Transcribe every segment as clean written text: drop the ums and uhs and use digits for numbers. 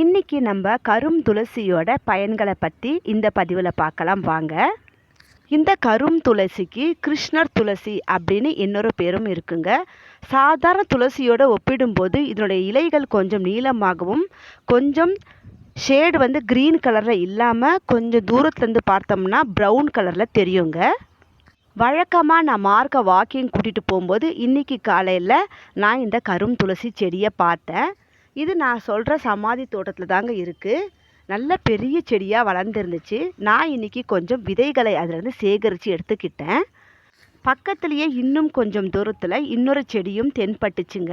இன்னைக்கு நம்ம கரும் துளசியோட பயன்களை பற்றி இந்த பதிவில் பார்க்கலாம் வாங்க. இந்த கரும் துளசிக்கு கிருஷ்ணர் துளசி அப்படின்னு இன்னொரு பேரும் இருக்குங்க. சாதாரண துளசியோட ஒப்பிடும்போது இதனுடைய இலைகள் கொஞ்சம் நீளமாகவும் கொஞ்சம் ஷேடு க்ரீன் கலரில் இல்லாமல் கொஞ்சம் தூரத்துலேருந்து பார்த்தோம்னா ப்ரௌன் கலரில் தெரியுங்க. வழக்கமாக நான் மார்க்க வாக்கிங் கூட்டிகிட்டு போகும்போது இன்றைக்கி காலையில் நான் இந்த கரும் துளசி செடியை பார்த்தேன். இது நான் சொல்கிற சமாதி தோட்டத்தில் தாங்க இருக்குது. நல்ல பெரிய செடியாக வளர்ந்துருந்துச்சு. நான் இன்றைக்கி கொஞ்சம் விதைகளை அதிலேருந்து சேகரித்து எடுத்துக்கிட்டேன். பக்கத்துலேயே இன்னும் கொஞ்சம் தூரத்தில் இன்னொரு செடியும் தென்பட்டுச்சுங்க.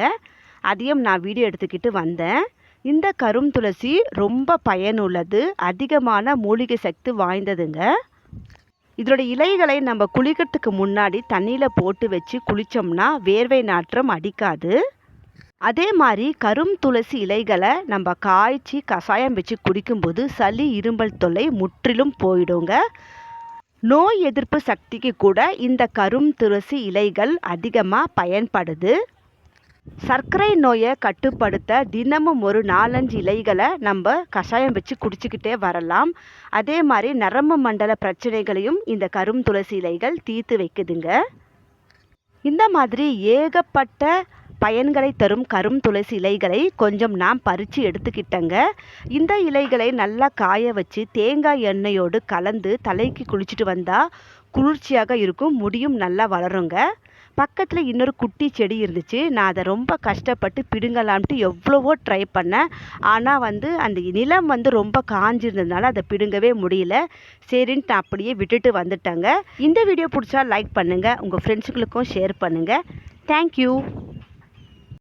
அதையும் நான் வீடியோ எடுத்துக்கிட்டு வந்தேன். இந்த கரும் துளசி ரொம்ப பயனுள்ளது, அதிகமான மூலிகை சக்தி வாய்ந்ததுங்க. இதோட இலைகளை நம்ம குளிக்கிறதுக்கு முன்னாடி தண்ணியில் போட்டு வச்சு குளித்தோம்னா வேர்வை நாற்றம் அடிக்காது. அதே மாதிரி கரும் துளசி இலைகளை நம்ம காய்ச்சி கஷாயம் வச்சு குடிக்கும்போது சளி இருமல் தொல்லை முற்றிலும் போயிடுங்க. நோய் எதிர்ப்பு சக்திக்கு கூட இந்த கரும் துளசி இலைகள் அதிகமாக பயன்படுது. சர்க்கரை நோயை கட்டுப்படுத்த தினமும் ஒரு 4-5 இலைகளை நம்ம கஷாயம் வச்சு குடிச்சிக்கிட்டே வரலாம். அதே மாதிரி நரம்பு மண்டல பிரச்சனைகளையும் இந்த கரும் துளசி இலைகள் தீர்த்து வைக்குதுங்க. இந்த மாதிரி ஏகப்பட்ட பயன்களை தரும் கரும் துளசி இலைகளை கொஞ்சம் நான் பறித்து எடுத்துக்கிட்டேங்க. இந்த இலைகளை நல்லா காய வச்சு தேங்காய் எண்ணெயோடு கலந்து தலைக்கு குளிச்சுட்டு வந்தால் குளிர்ச்சியாக இருக்கும், முடியும் நல்லா வளருங்க. பக்கத்தில் இன்னொரு குட்டி செடி இருந்துச்சு. நான் அதை ரொம்ப கஷ்டப்பட்டு பிடுங்கலாம்ட்டு எவ்வளவோ ட்ரை பண்ணேன். ஆனால் அந்த நிலம் ரொம்ப காஞ்சிருந்ததுனால அதை பிடுங்கவே முடியல. சரின்ட்டு அப்படியே விட்டுட்டு வந்துட்டேங்க. இந்த வீடியோ பிடிச்சா லைக் பண்ணுங்கள், உங்கள் ஃப்ரெண்ட்ஸுங்களுக்கும் ஷேர் பண்ணுங்கள். தேங்க்யூ.